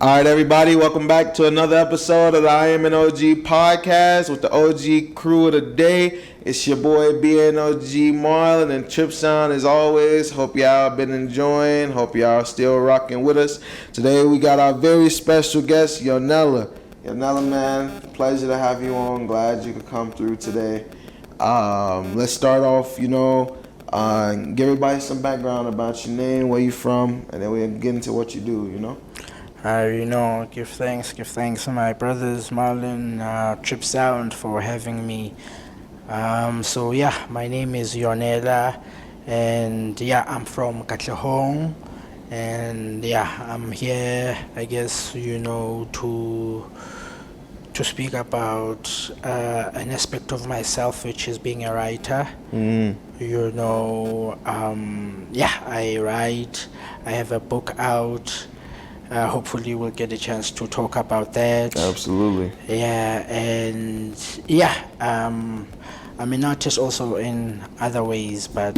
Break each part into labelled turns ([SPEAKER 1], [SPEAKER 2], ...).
[SPEAKER 1] All right, everybody, welcome back to another episode of the I.M.N.O.G podcast with the OG crew of the day. It's your boy B.N.O.G Marlon and Trip Sound as always. Hope y'all been enjoying. Hope y'all still rocking with us. Today we got our very special guest, Yonela. Yonela, man, pleasure to have you on. Glad you could come through today. Let's start off, give everybody some background about your name, where you from, and then we'll get into what you do,
[SPEAKER 2] Give thanks to my brothers Marlon, Trip Sound for having me. My name is Yonela, and I'm from Katlehong, and I'm here, I guess, to speak about an aspect of myself, which is being a writer. I write. I have a book out. Hopefully we'll get a chance to talk about that.
[SPEAKER 1] Absolutely.
[SPEAKER 2] I'm an artist also in other ways, but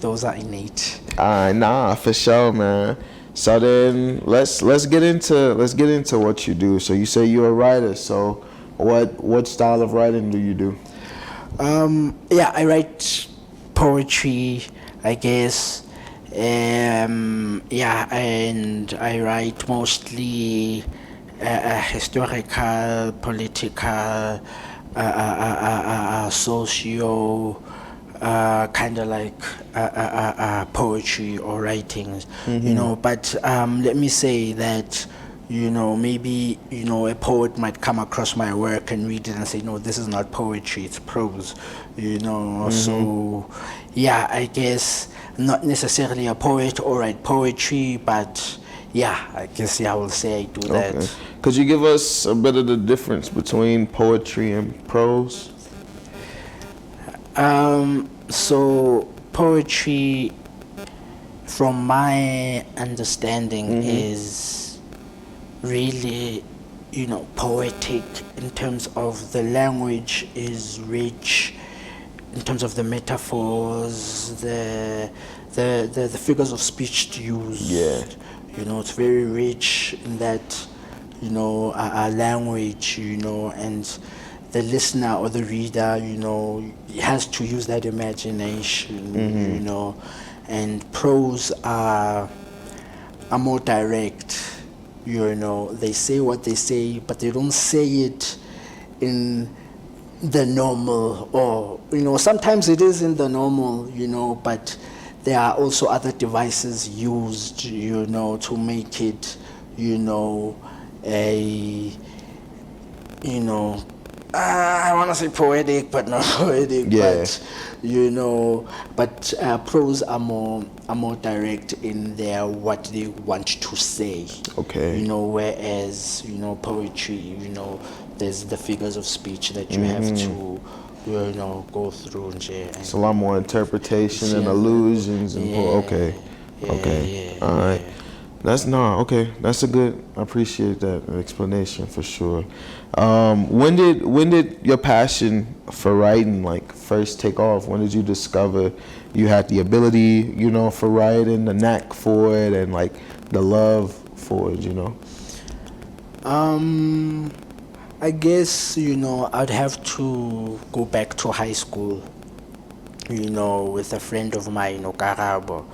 [SPEAKER 2] those are innate.
[SPEAKER 1] For sure, man. So then let's get into what you do. So you say you're a writer. So what style of writing do you do?
[SPEAKER 2] I write poetry, I guess. And I write mostly historical, political, socio, kind of like poetry or writings, But let me say that, maybe, a poet might come across my work and read it and say, no, this is not poetry, it's prose, So, I guess not necessarily a poet or write poetry, but I guess I will say I do that.
[SPEAKER 1] Okay. Could you give us a bit of the difference between poetry and prose?
[SPEAKER 2] So poetry, from my understanding, is really, poetic in terms of the language is rich, in terms of the metaphors, the figures of speech used. It's very rich in that, our language, and the listener or the reader, has to use that imagination, and prose are more direct, they say what they say, but they don't say it in the normal, or sometimes it is in the normal, but there are also other devices used, to make it, I want to say poetic, but not poetic. But prose are more direct in their what they want to say.
[SPEAKER 1] Okay.
[SPEAKER 2] Whereas poetry, there's the figures of speech that you have to go through.
[SPEAKER 1] It's a lot more interpretation and allusions and okay. All right. That's a good. I appreciate that explanation for sure. When did your passion for writing first take off? When did you discover you had the ability, for writing, the knack for it, and the love for it?
[SPEAKER 2] I guess I'd have to go back to high school. With a friend of mine, Karabo.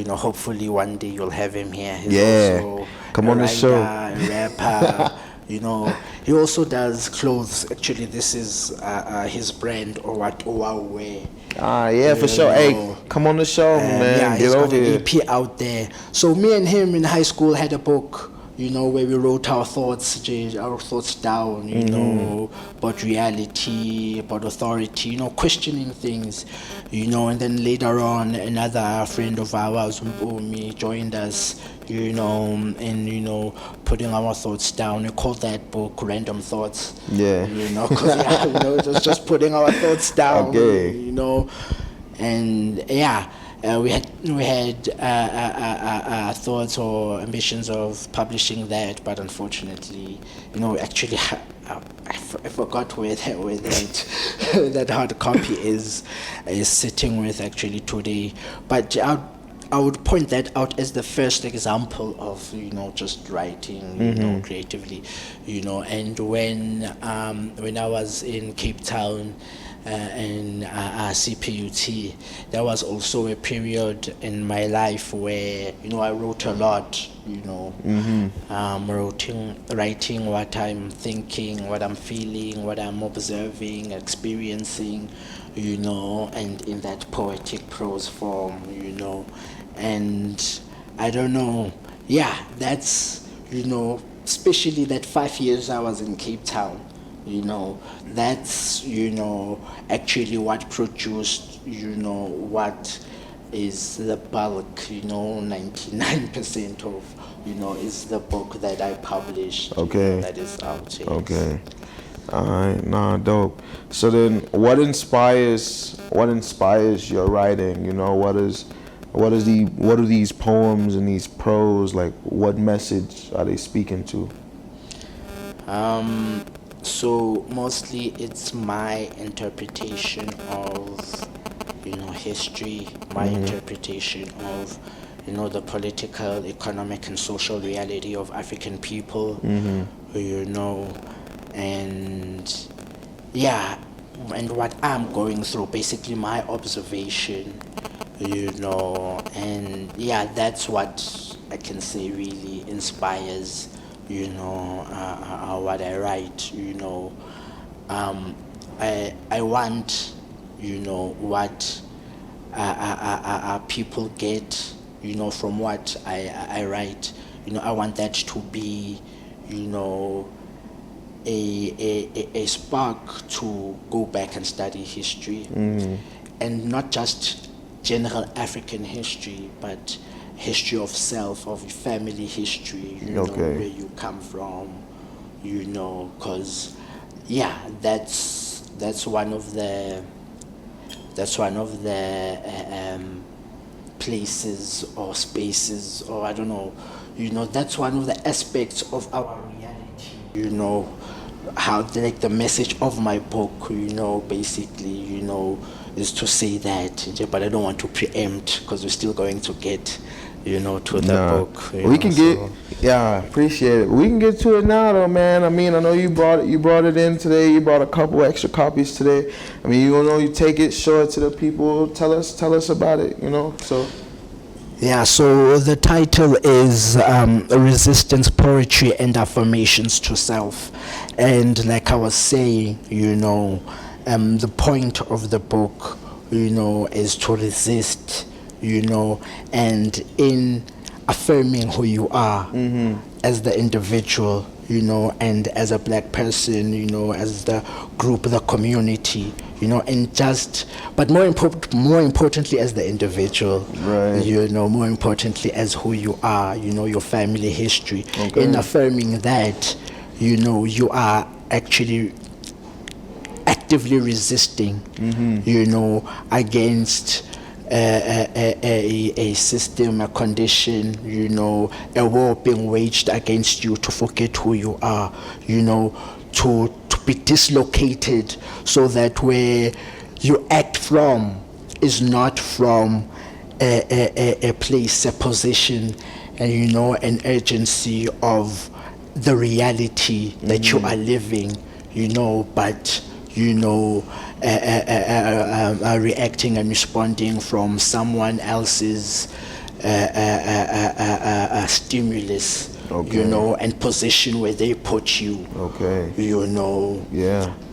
[SPEAKER 2] Hopefully one day you'll have him here. He's also
[SPEAKER 1] come on the show.
[SPEAKER 2] A rapper. He also does clothes. Actually, this is his brand, or what Owawe.
[SPEAKER 1] For sure. Hey, come on the show, man.
[SPEAKER 2] He's got an EP out there. So me and him in high school had a book, where we wrote our thoughts down, about reality, about authority, questioning things, and then later on another friend of ours, Umi, joined us, in putting our thoughts down. We called that book Random Thoughts. Because it was just putting our thoughts down.
[SPEAKER 1] Okay.
[SPEAKER 2] And we had thoughts or ambitions of publishing that, but unfortunately, actually, I forgot where that hard copy is sitting with actually today. But I would point that out as the first example of, just writing, creatively, and when I was in Cape Town, in CPUT, there was also a period in my life where, I wrote a lot, writing what I'm thinking, what I'm feeling, what I'm observing, experiencing, and in that poetic prose form, and I don't know, that's, especially that 5 years I was in Cape Town, that's, actually what produced, what is the bulk, 99% of, is the book that I published,
[SPEAKER 1] Okay.
[SPEAKER 2] that is out. Yes.
[SPEAKER 1] Okay. All right. Nah, dope. So then, what inspires your writing? What are these poems and these prose like? What message are they speaking to?
[SPEAKER 2] So mostly it's my interpretation of, history, my interpretation of, the political, economic, and social reality of African people, and and what I'm going through, basically my observation, and that's what I can say really inspires, what I write, I want, what people get, from what I write, I want that to be, a spark to go back and study history, and not just general African history, but history of self, of family history,
[SPEAKER 1] Okay.
[SPEAKER 2] where you come from, because that's one of the places or spaces, or I don't know, that's one of the aspects of our reality, how the message of my book, basically, is to say that, but I don't want to preempt because we're still going to get, to the book.
[SPEAKER 1] We can get, appreciate it. We can get to it now, though, man. I mean, I know you brought it in today. You brought a couple extra copies today. I mean, you take it, show it to the people. Tell us about it. So.
[SPEAKER 2] Yeah, so the title is Resistance, Poetry, and Affirmations to Self. And like I was saying, the point of the book, is to resist, and in affirming who you are as the individual, and as a black person, as the group, the community, and but more importantly as the individual,
[SPEAKER 1] right.
[SPEAKER 2] More importantly as who you are, your family history.
[SPEAKER 1] Okay.
[SPEAKER 2] In affirming that, you are actually actively resisting, against a system, a condition, a war being waged against you to forget who you are, to be dislocated, so that where you act from is not from a place, a position, and an urgency of the reality that you are living, but reacting and responding from someone else's stimulus,
[SPEAKER 1] okay.
[SPEAKER 2] And position where they put you,
[SPEAKER 1] okay.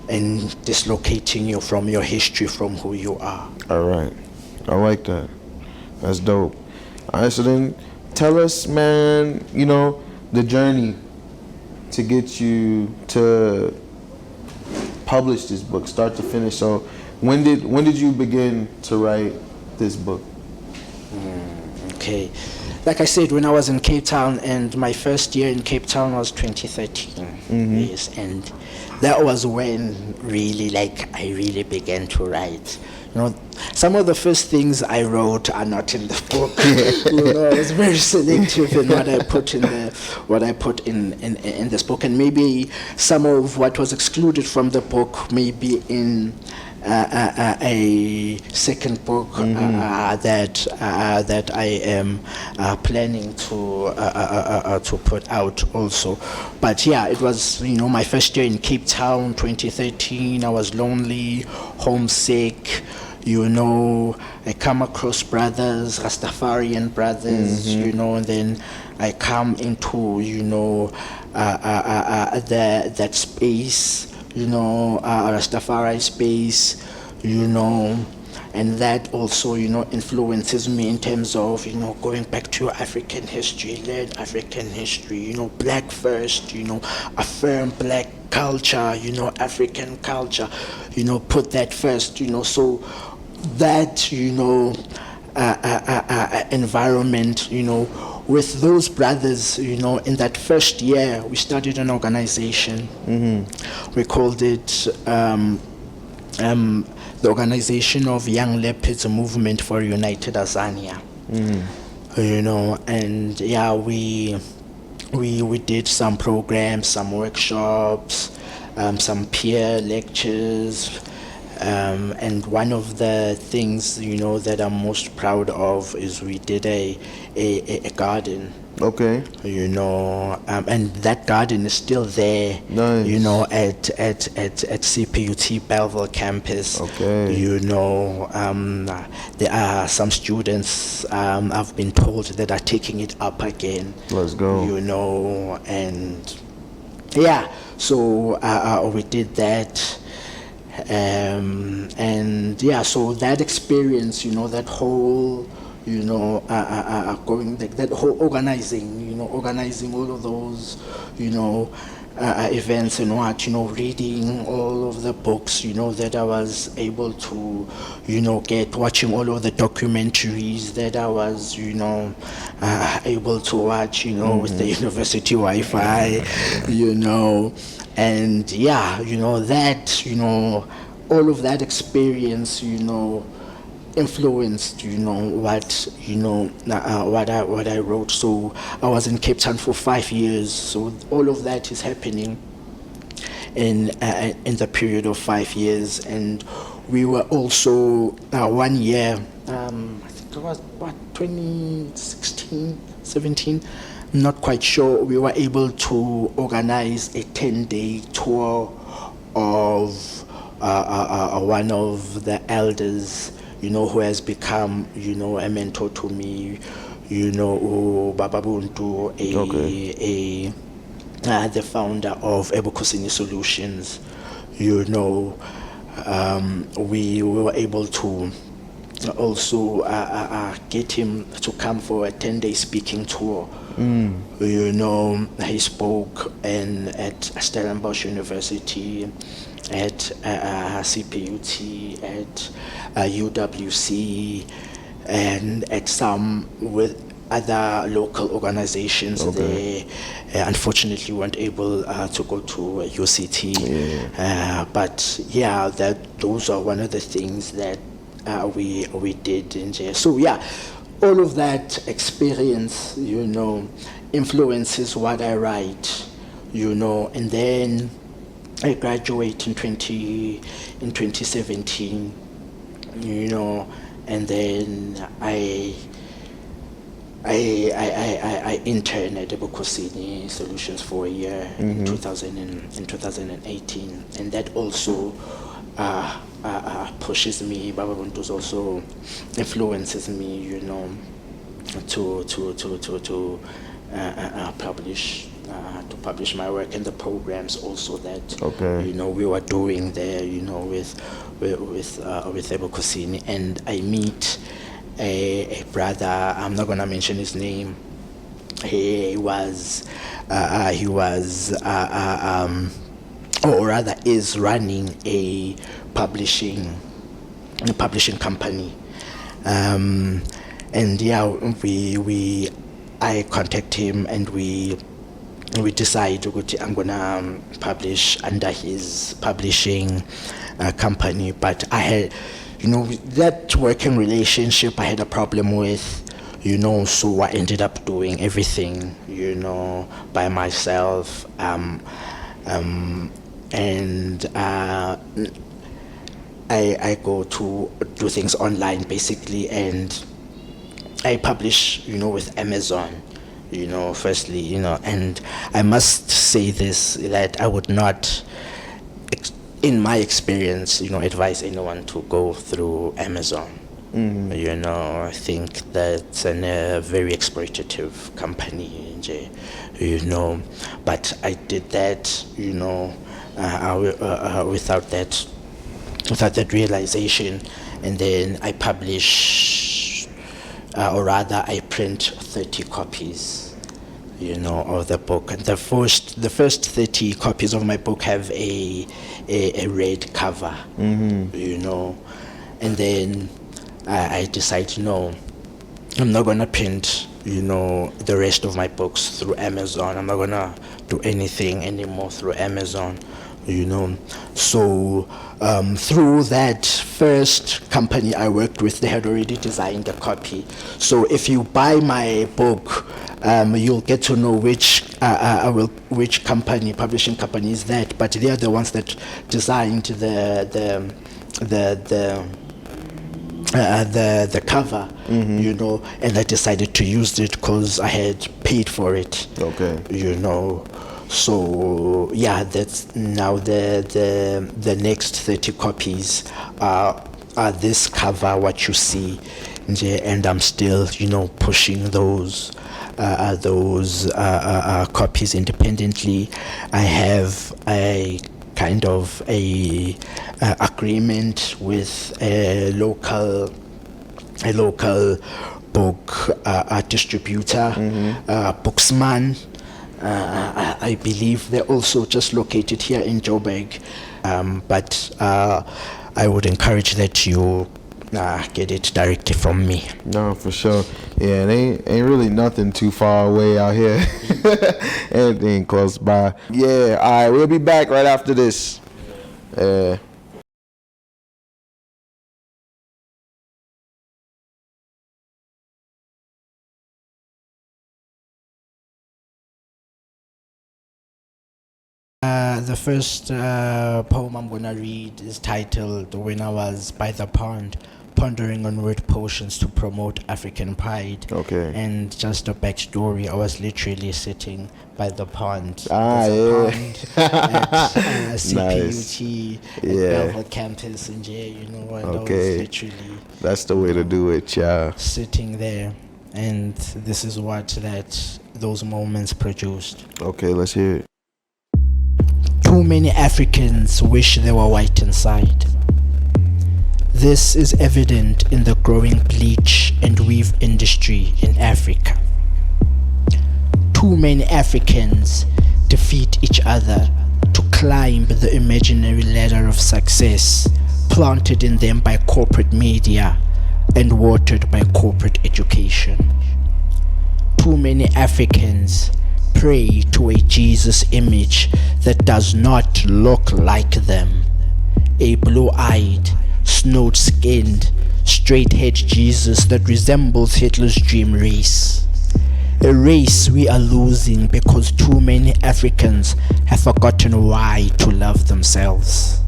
[SPEAKER 2] And dislocating you from your history, from who you are.
[SPEAKER 1] All right. I like that. That's dope. All right, so then tell us, man, the journey to get you to publish this book, start to finish. So when did you begin to write this book?
[SPEAKER 2] Okay. Like I said, when I was in Cape Town, and my first year in Cape Town was 2013. Yes, and that was when really, I really began to write. Some of the first things I wrote are not in the book. I was very selective in what I put in this book, and maybe some of what was excluded from the book may be in a second book that I am planning to put out also. But yeah, it was my first year in Cape Town, 2013. I was lonely, homesick. I come across brothers, Rastafarian brothers, and then I come into, that space, Rastafari space, and that also, influences me in terms of, going back to African history, learn African history, black first, affirm black culture, African culture, put that first, so that, environment, with those brothers, in that first year, we started an organization. We called it the Organization of Young Leopards Movement for United Azania. And yeah, we did some programs, some workshops, some peer lectures. And one of the things, that I'm most proud of is we did a garden.
[SPEAKER 1] Okay.
[SPEAKER 2] And that garden is still there.
[SPEAKER 1] Nice.
[SPEAKER 2] At CPUT Belleville campus.
[SPEAKER 1] Okay.
[SPEAKER 2] There are some students, I've been told, that are taking it up again.
[SPEAKER 1] Let's go.
[SPEAKER 2] And yeah, so we did that. And yeah, so that experience, that whole, going that whole organizing all of those, events and reading all of the books, that I was able to, watching all of the documentaries that I was, able to watch, with the university Wi-Fi, and yeah, that, all of that experience, influenced, what I wrote. So I was in Cape Town for 5 years. So all of that is happening in the period of 5 years. And we were also 1 year, I think it was 2016, 17. I'm not quite sure. We were able to organize a 10-day tour of one of the elders, who has become, a mentor to me, Baba Buntu, the founder of Ebukosini Solutions. We were able to also get him to come for a 10-day speaking tour. He spoke at Stellenbosch University, at CPUT, at UWC, and at some with other local organizations.
[SPEAKER 1] Okay.
[SPEAKER 2] They unfortunately weren't able to go to UCT. But yeah, those are one of the things that we did in there. So yeah, all of that experience, influences what I write, and then I graduate in 2017, and then I interned at Ebukosini Solutions for a year in 2018, and that also pushes me. Baba Buntu's also influences me, to publish my work and the programs also that we were doing there, with Ebukosini. And I meet a brother. I'm not gonna mention his name. He was or rather is running a publishing company, and yeah, I contact him and we decide I'm gonna publish under his publishing company. But I had, that working relationship I had a problem with, so I ended up doing everything, by myself. I go to do things online basically, and I publish, with Amazon, firstly, and I must say this, that I would not, in my experience, advise anyone to go through Amazon. I think that's a very exploitative company, but I did that, without that realization, and then I publish, or rather I print 30 copies, of the book. And the first 30 copies of my book have a red cover, and then I decide, no, I'm not gonna print, the rest of my books through Amazon. I'm not gonna do anything anymore through Amazon, So through that first company I worked with, they had already designed a copy. So if you buy my book, you'll get to know which publishing company is that. But they are the ones that designed the cover, and I decided to use it because I had paid for it.
[SPEAKER 1] Okay.
[SPEAKER 2] So yeah, that's now the next 30 copies are this cover, what you see, and I'm still pushing those copies independently. I have a kind of a agreement with a local book distributor, Booksman. I believe they're also just located here in Joburg, but I would encourage that you get it directly from me.
[SPEAKER 1] No, for sure. Yeah, it ain't really nothing too far away out here. Anything close by. Yeah, all right, we'll be back right after this.
[SPEAKER 2] The first poem I'm gonna read is titled "When I Was by the Pond, Pondering on Word Potions to Promote African Pride."
[SPEAKER 1] Okay.
[SPEAKER 2] And just a backstory: I was literally sitting by the pond.
[SPEAKER 1] Pond at
[SPEAKER 2] CPUT,
[SPEAKER 1] nice.
[SPEAKER 2] at Belleville campus in J. And I was literally.
[SPEAKER 1] That's the way to do it, yeah.
[SPEAKER 2] Sitting there, and this is what those moments produced.
[SPEAKER 1] Okay, let's hear it.
[SPEAKER 2] Too many Africans wish they were white inside. This is evident in the growing bleach and weave industry in Africa. Too many Africans defeat each other to climb the imaginary ladder of success planted in them by corporate media and watered by corporate education. Too many Africans pray to a Jesus image that does not look like them. A blue-eyed, snow-skinned, straight-haired Jesus that resembles Hitler's dream race. A race we are losing because too many Africans have forgotten why to love themselves.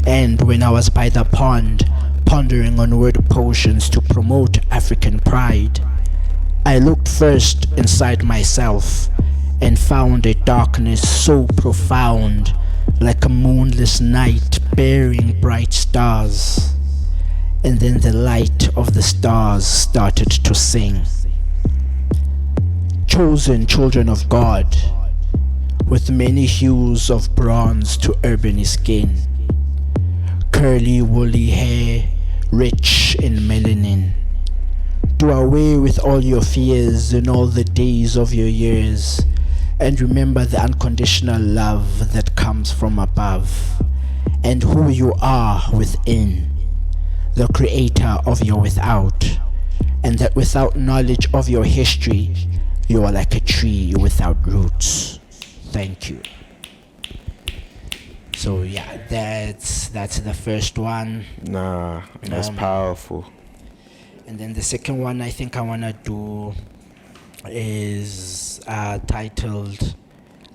[SPEAKER 2] And when I was by the pond, pondering on word potions to promote African pride, I looked first inside myself and found a darkness so profound, like a moonless night bearing bright stars. And then the light of the stars started to sing. Chosen children of God, with many hues of bronze to ebony skin, curly woolly hair, rich in melanin. Do away with all your fears in all the days of your years, and remember the unconditional love that comes from above, and who you are within, the creator of your without, and that without knowledge of your history, you are like a tree without roots. Thank you. So yeah, that's the first one.
[SPEAKER 1] Nah, that's powerful.
[SPEAKER 2] And then the second one I think I wanna do is titled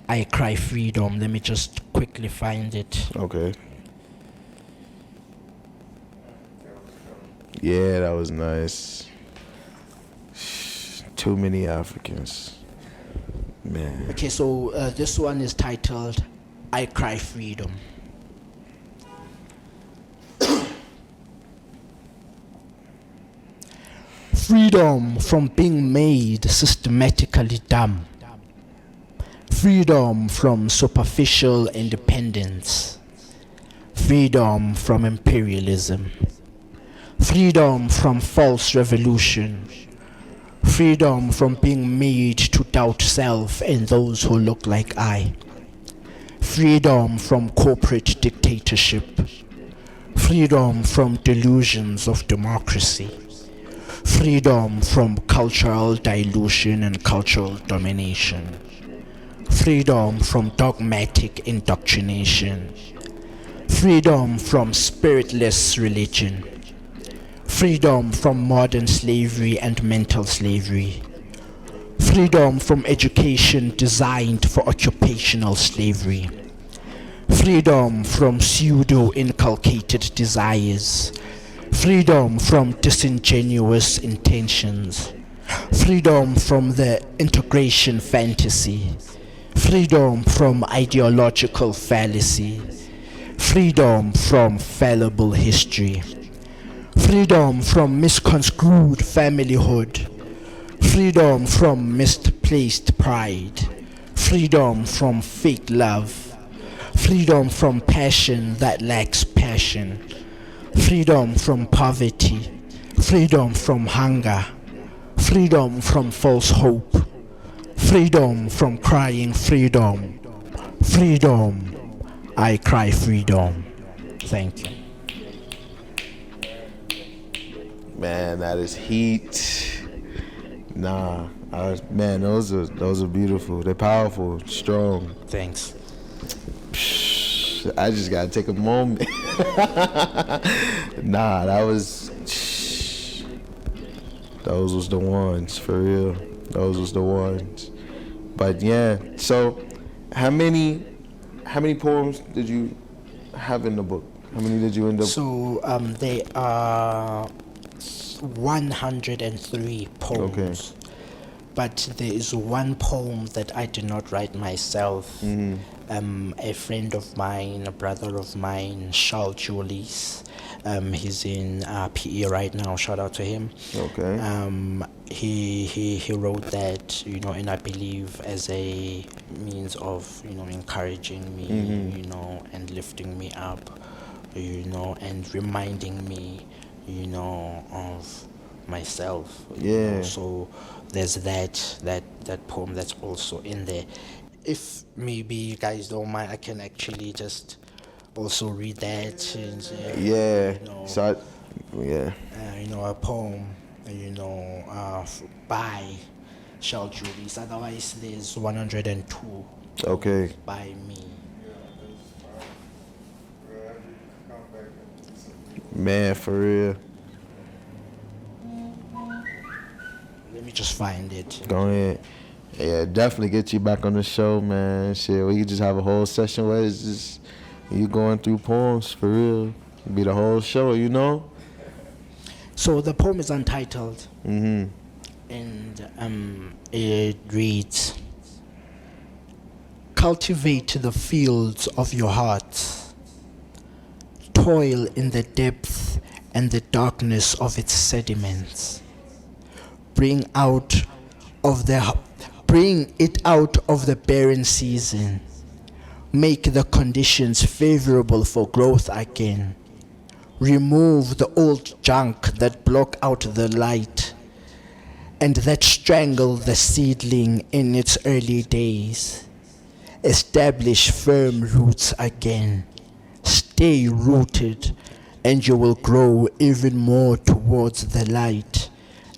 [SPEAKER 2] "I Cry Freedom." Let me just quickly find it.
[SPEAKER 1] Okay. Yeah, that was nice. Too many Africans. Man.
[SPEAKER 2] Okay, so this one is titled I Cry Freedom. Freedom from being made systematically dumb. Freedom from superficial independence. Freedom from imperialism. Freedom from false revolution. Freedom from being made to doubt self and those who look like I. Freedom from corporate dictatorship. Freedom from delusions of democracy. Freedom from cultural dilution and cultural domination. Freedom from dogmatic indoctrination. Freedom from spiritless religion. Freedom from modern slavery and mental slavery. Freedom from education designed for occupational slavery. Freedom from pseudo-inculcated desires. Freedom from disingenuous intentions. Freedom from the integration fantasy. Freedom from ideological fallacy. Freedom from fallible history. Freedom from misconstrued familyhood. Freedom from misplaced pride. Freedom from fake love. Freedom from passion that lacks passion. Freedom from poverty. Freedom from hunger. Freedom from false hope. Freedom from crying freedom. Freedom. I cry freedom. Thank you.
[SPEAKER 1] Man, that is heat. Nah, man, those are beautiful. They're powerful, strong.
[SPEAKER 2] Thanks.
[SPEAKER 1] I just gotta take a moment. Nah, those was the ones, for real. Those was the ones. But yeah, so how many poems did you have in the book? How many did you end up?
[SPEAKER 2] So they are 103 poems. Okay. But there is one poem that I did not write myself. A friend of mine, a brother of mine, Charles Julius, he's in PE right now. Shout out to him.
[SPEAKER 1] Okay.
[SPEAKER 2] He wrote that, and I believe as a means of, encouraging me, and lifting me up, and reminding me, of myself.
[SPEAKER 1] Yeah.
[SPEAKER 2] So there's that poem that's also in there. If maybe you guys don't mind, I can actually just also read that. And,
[SPEAKER 1] yeah. So
[SPEAKER 2] a poem, by Charles Julius. Otherwise, there's 102.
[SPEAKER 1] Okay.
[SPEAKER 2] By me.
[SPEAKER 1] Man, for real.
[SPEAKER 2] Let me just find it.
[SPEAKER 1] Go ahead. Yeah, definitely get you back on the show, man. Shit, we could just have a whole session where it's just you going through poems, for real. It'd be the whole show,
[SPEAKER 2] So the poem is untitled.
[SPEAKER 1] Mm-hmm.
[SPEAKER 2] And it reads: Cultivate the fields of your heart. Toil in the depth and the darkness of its sediments. Bring it out of the barren season. Make the conditions favorable for growth again. Remove the old junk that block out the light and that strangle the seedling in its early days. Establish firm roots again. Stay rooted, and you will grow even more towards the light.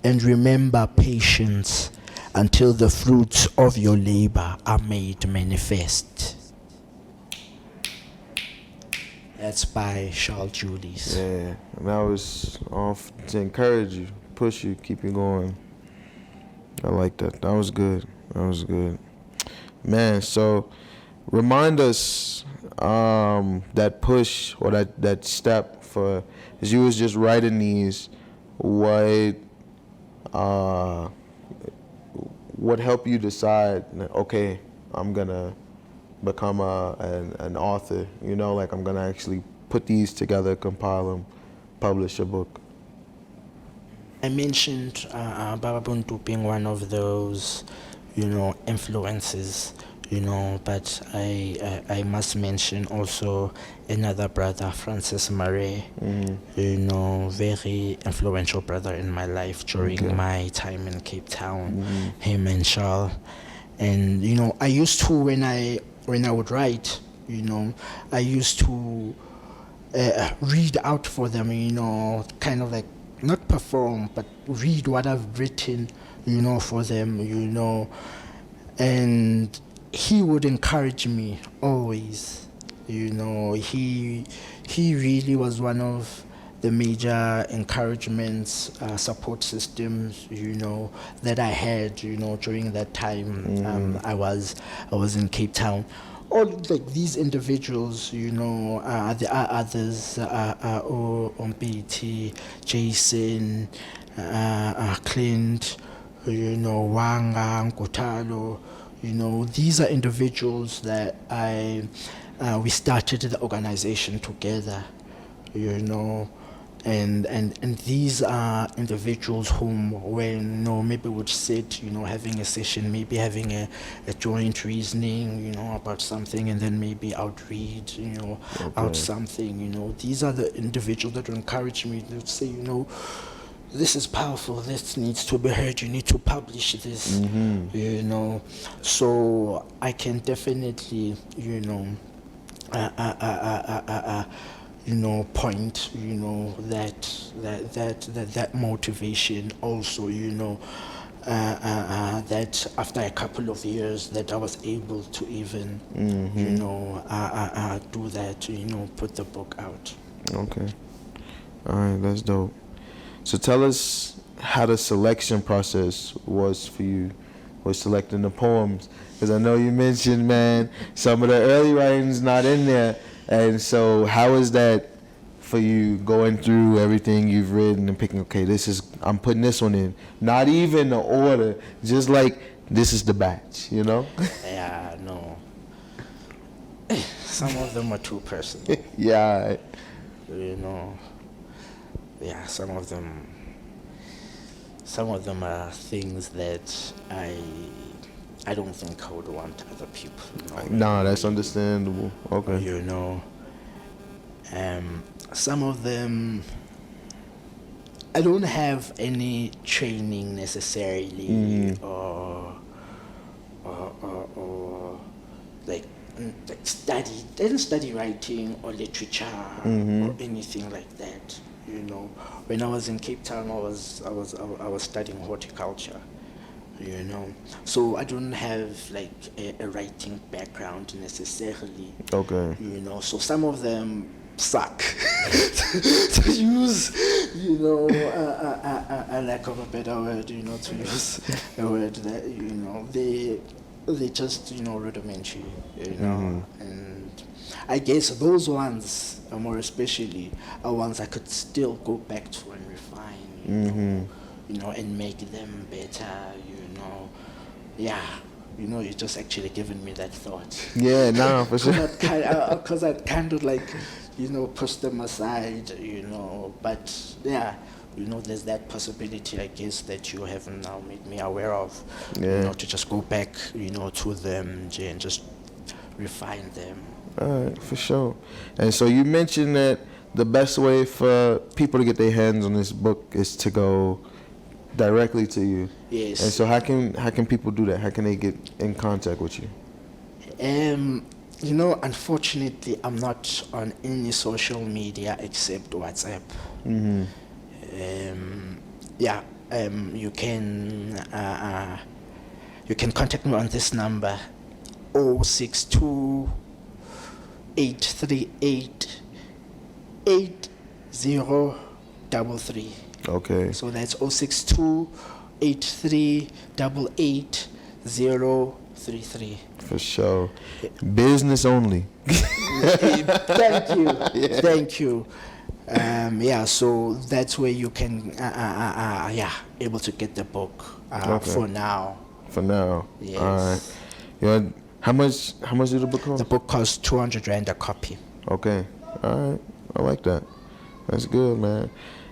[SPEAKER 2] And remember patience until the fruits of your labor are made manifest. That's by Charles Julius.
[SPEAKER 1] Yeah, and that was off to encourage you, push you, keep you going. I like that. That was good. Man, so remind us that push or that step for, as you was just writing these, what what helped you decide that, okay, I'm gonna become an author, you know, like I'm gonna actually put these together, compile them, publish a book?
[SPEAKER 2] I mentioned Baba Buntu being one of those, influences, but I must mention also another brother, Francis Murray, very influential brother in my life during my time in Cape Town, him and Charles. And, I used to, when I would write, I used to read out for them, kind of like not perform, but read what I've written, for them, and he would encourage me always, he really was one of the major encouragements, support systems, that I had, during that time. I was in Cape Town. All like these individuals, there are others, Ompiti, Jason, Clint, Wanga, Nkutalo, these are individuals that we started the organization together, and these are individuals whom, when maybe would sit, having a session, maybe having a joint reasoning, about something, and then maybe I'd read, out something, these are the individuals that would encourage me to say, this is powerful, this needs to be heard, you need to publish this, so I can definitely, point, that motivation also, that after a couple of years that I was able to even, do that, put the book out.
[SPEAKER 1] Okay. All right, that's dope. So tell us how the selection process was for you, was selecting the poems. Because I know you mentioned, man, some of the early writings not in there. And so how is that for you, going through everything you've written and picking, okay, I'm putting this one in. Not even the order, just like this is the batch,
[SPEAKER 2] Yeah, no. Some of them are too personal.
[SPEAKER 1] Yeah.
[SPEAKER 2] Yeah, some of them are things that I don't think I would want other people to know.
[SPEAKER 1] Nah, that's understandable. Okay.
[SPEAKER 2] Some of them, I don't have any training necessarily, or like didn't study writing or literature or anything like that. When I was in Cape Town, I was studying horticulture. So I don't have like a writing background necessarily.
[SPEAKER 1] Okay.
[SPEAKER 2] So some of them suck to use, a lack of a better word, to use a word that, they just, rudimentary, and I guess those ones, more especially, are ones I could still go back to and refine, and make them better, yeah. You're just actually giving me that thought.
[SPEAKER 1] Yeah, nah, for sure.
[SPEAKER 2] Because I'd kind of like, push them aside, but yeah, there's that possibility, I guess, that you have now made me aware of, to just go back, to them and just refine them.
[SPEAKER 1] All right, for sure. And so you mentioned that the best way for people to get their hands on this book is to go directly to you.
[SPEAKER 2] Yes.
[SPEAKER 1] And so how can people do that? How can they get in contact with you?
[SPEAKER 2] Unfortunately, I'm not on any social media except WhatsApp. You can contact me on this number, 062 838 8033.
[SPEAKER 1] Okay.
[SPEAKER 2] So that's 062 8388 033.
[SPEAKER 1] For sure. Business only.
[SPEAKER 2] Thank you. Yeah. Thank you. So that's where you can able to get the book
[SPEAKER 1] Okay.
[SPEAKER 2] for now.
[SPEAKER 1] For now.
[SPEAKER 2] Yes.
[SPEAKER 1] All right. Yeah. How much did the book cost?
[SPEAKER 2] The book costs 200 rand a copy.
[SPEAKER 1] Okay. All right. I like that. That's good, man.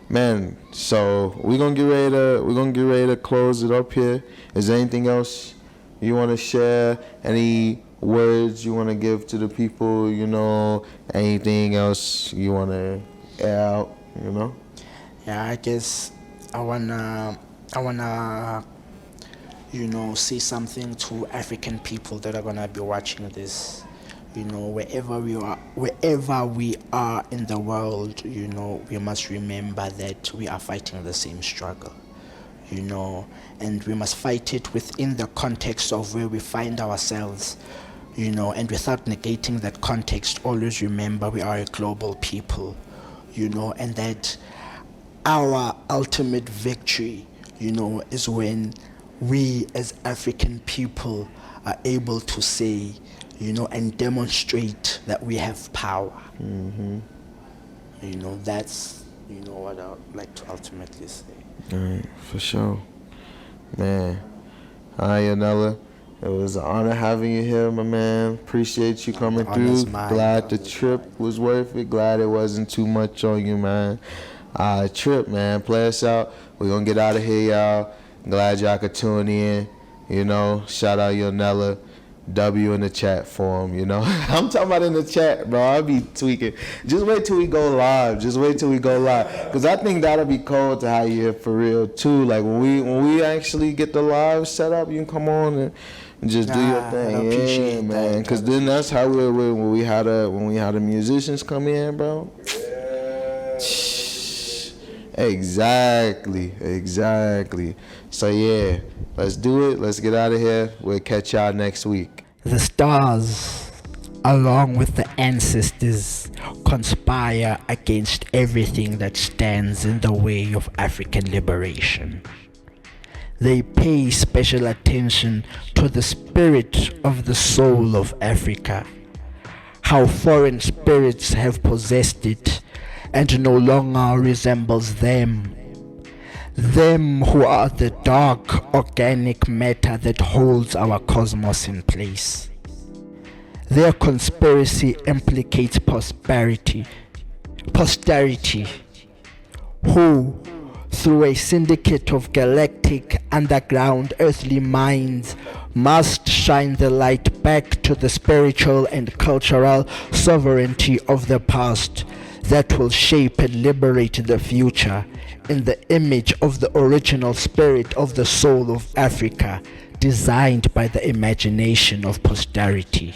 [SPEAKER 1] Man, so we're gonna get ready to close it up here. Is there anything else you wanna share? Any words you wanna give to the people, anything else you wanna air out,
[SPEAKER 2] Yeah, I guess I wanna say something to African people that are gonna be watching this. Wherever we are in the world, we must remember that we are fighting the same struggle, and we must fight it within the context of where we find ourselves, and without negating that context. Always remember we are a global people, and that our ultimate victory, is when we as African people are able to say, and demonstrate that we have power. That's what I would like to ultimately say.
[SPEAKER 1] All right, for sure, man. Hi, Yonela. It was an honor having you here, my man. Appreciate you coming through. Glad the trip was worth it. Glad it wasn't too much on you, man. Trip, man. Play us out. We're gonna get out of here, y'all. Glad y'all could tune in. Shout out Yonela. W in the chat for him, I'm talking about in the chat, bro. I'll be tweaking. Just wait till we go live. Because I think that'll be cool to have you here for real, too. Like, when we actually get the live set up, you can come on and just do your thing. Yeah, man. Because then that's how when we had the musicians come in, bro. Exactly. So, yeah. Let's do it. Let's get out of here. We'll catch y'all next week.
[SPEAKER 2] The stars, along with the ancestors, conspire against everything that stands in the way of African liberation. They pay special attention to the spirit of the soul of Africa, how foreign spirits have possessed it and no longer resembles them who are the dark organic matter that holds our cosmos in place. Their conspiracy implicates posterity, who, through a syndicate of galactic underground earthly minds, must shine the light back to the spiritual and cultural sovereignty of the past that will shape and liberate the future in the image of the original spirit of the soul of Africa, designed by the imagination of posterity.